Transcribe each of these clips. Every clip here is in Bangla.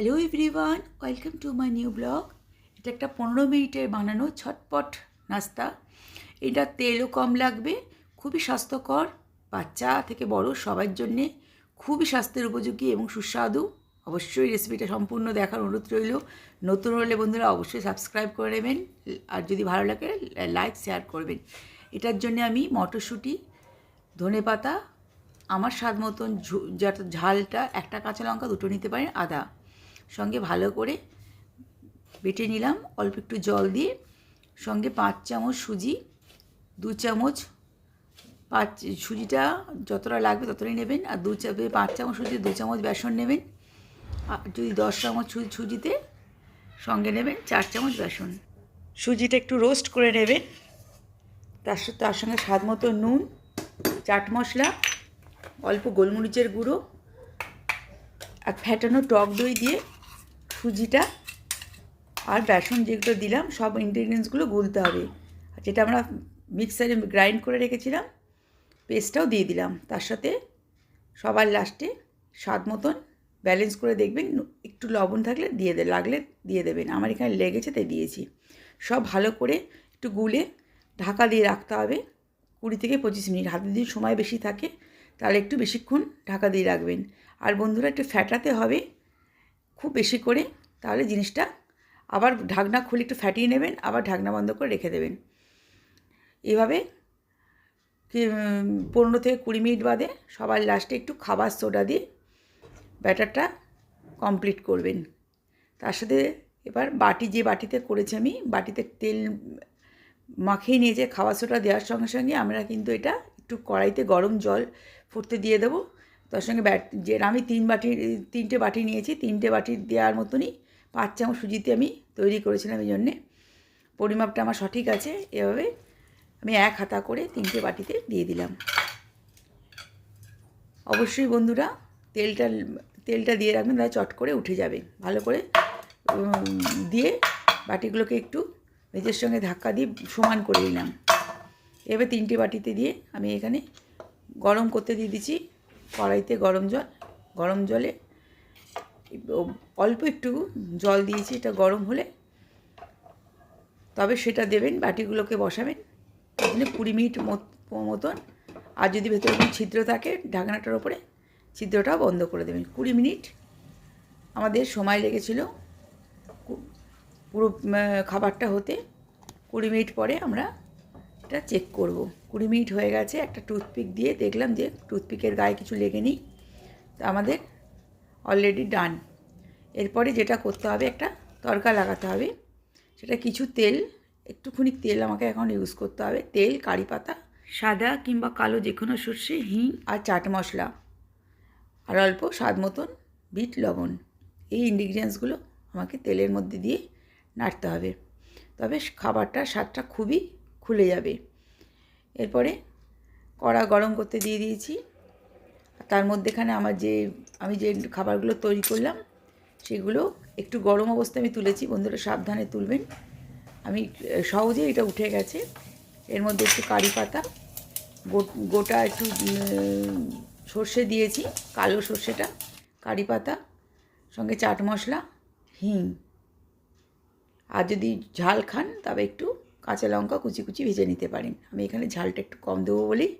Hello everyone, welcome to my new blog. এটা একটা 15 মিনিটের বানানো ছটপট নাস্তা। এটা তেলও কম লাগবে, খুবই স্বাস্থ্যকর, বাচ্চা থেকে বড় সবার জন্যে খুবই স্বাস্থ্যের উপযোগী এবং সুস্বাদু। অবশ্যই রেসিপিটা সম্পূর্ণ দেখার অনুরোধ রইল। নতুন হলে বন্ধুরা অবশ্যই সাবস্ক্রাইব করে নেবেন, আর যদি ভালো লাগে লাইক শেয়ার করবেন। এটার জন্য আমি মটরশুঁটি, ধনেপাতা, আমার স্বাদ মতন ঝালটা একটা কাঁচা লঙ্কা দুটো নিতে পারেন, আদা সঙ্গে ভালো করে বেটে নিলাম অল্প একটু জল দিয়ে। সঙ্গে 5 চামচ সুজি, 2 চামচ সুজিটা যতটা লাগবে ততটাই নেবেন, আর 5 চামচ সুজি 2 চামচ বেসন নেবেন। আর যদি 10 চামচ সুজিতে সঙ্গে নেবেন 4 চামচ বেসন। সুজিটা একটু রোস্ট করে নেবেন, তার সঙ্গে স্বাদ মতো নুন, চাট মশলা, অল্প গোলমরিচের গুঁড়ো আর ফ্যাটানো টক দই দিয়ে সুজিটা আর বেসন যেগুলো দিলাম সব ইনগ্রিডিয়েন্টসগুলো গুলতে হবে। আর যেটা আমরা মিক্সারে গ্রাইন্ড করে রেখেছিলাম পেস্টটাও দিয়ে দিলাম। তার সাথে সবার লাস্টে স্বাদ মতন ব্যালেন্স করে দেখবেন, একটু লবণ থাকলে লাগলে দিয়ে দেবেন। আমার এখানে লেগেছে তাই দিয়েছি। সব ভালো করে একটু গুলে ঢাকা দিয়ে রাখতে হবে 20 থেকে 25 মিনিট। হাতে যদি সময় বেশি থাকে তাহলে একটু বেশিক্ষণ ঢাকা দিয়ে রাখবেন। আর বন্ধুরা একটু ফ্যাটাতে হবে খুব বেশি করে, তাহলে জিনিসটা আবার ঢাকনা খুলে একটু ফাটিয়ে নেবেন, আবার ঢাকনা বন্ধ করে রেখে দেবেন। এভাবে 15 থেকে 20 মিনিট বাদে সবার লাস্টে একটু খাবার সোডা দিয়ে ব্যাটারটা কমপ্লিট করবেন। তার সাথে এবার যে বাটিতে করেছি আমি, বাটিতে তেল মাখিয়ে নিয়েছে। খাবার সোডা দেওয়ার সঙ্গে সঙ্গে আমরা কিন্তু এটা একটু কড়াইতে গরম জল ফুটতে দিয়ে দেবো। তার সঙ্গে আমি 3টে বাটি নিয়েছি, 3টে বাটি দেওয়ার মতনই 5 চামচ সুজিতে আমি তৈরি করেছিলাম, এই জন্যে পরিমাপটা আমার সঠিক আছে। এভাবে আমি 1 হাতা করে 3টে বাটিতে দিয়ে দিলাম। অবশ্যই বন্ধুরা তেলটা দিয়ে রাখবেন, তাহলে চট করে উঠে যাবে। ভালো করে দিয়ে বাটিগুলোকে একটু মেঝের সঙ্গে ধাক্কা দিয়ে সমান করে নিলাম। এবার 3টে বাটিতে দিয়ে আমি এখানে গরম করতে দিয়ে দিচ্ছি কড়াইতে গরম জলে অল্প একটু জল দিয়েছি। এটা গরম হলে তবে সেটা দেবেন, বাটিগুলোকে বসাবেন। তাহলে 20 মিনিট মতন। আর যদি ভেতরে কোনো ছিদ্র থাকে ঢাকনাটার ওপরে ছিদ্রটাও বন্ধ করে দেবেন। 20 মিনিট আমাদের সময় লেগেছিল পুরো খাবারটা হতে। 20 মিনিট পরে আমরা এটা চেক করব। 20 মিনিট হয়ে গেছে। একটা টুথপিক দিয়ে দেখলাম যে টুথপিকের গায়ে কিছু লেগে নেই, তো আমাদের অলরেডি ডান। এরপরে যেটা করতে হবে, একটা তড়কা লাগাতে হবে। সেটা কিছু তেল, একটুখানি তেল আমাকে এখন ইউজ করতে হবে। তেল, কারি পাতা, সাদা কিংবা কালো যে কোনো সর্ষে, হিং আর চাট মশলা, আর অল্প স্বাদ মতন বিট লবণ। এই ইনগ্রিডিয়েন্টসগুলো আমাকে তেলের মধ্যে দিয়ে নাড়তে হবে, তবে খাবারটার স্বাদটা খুবই খুলে যাবে। এরপরে কড়া গরম করতে দিয়ে দিয়েছি। তার মধ্যেখানে আমি যে খাবারগুলো তৈরি করলাম সেগুলো একটু গরম অবস্থায় আমি তুলেছি। বন্ধুরা সাবধানে তুলবেন। আমি সহজে এটা উঠে গেছে। এর মধ্যে একটু কারি পাতা, গোটা একটু সর্ষে দিয়েছি, কালো সর্ষেটা, কারি পাতা, সঙ্গে চাট মশলা, হিং। আর যদি ঝাল খান তবে একটু কাঁচা লঙ্কা কুচি কুচি ভেজে নিতে পারেন। আমি এখানে ঝালটা একটু কম দেবো বলেই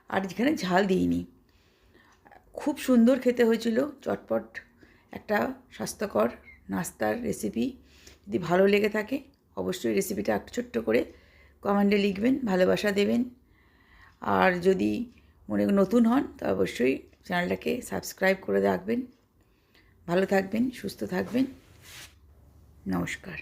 আর এখানে ঝাল দিইনি। খুব সুন্দর খেতে হয়েছিল। চটপট একটা স্বাস্থ্যকর নাস্তার রেসিপি। যদি ভালো লেগে থাকে অবশ্যই রেসিপিটা একটু ছোট্ট করে কমেন্টে লিখবেন, ভালোবাসা দেবেন। আর যদি নতুন হন তো অবশ্যই চ্যানেলটাকে সাবস্ক্রাইব করে রাখবেন। ভালো থাকবেন, সুস্থ থাকবেন। নমস্কার।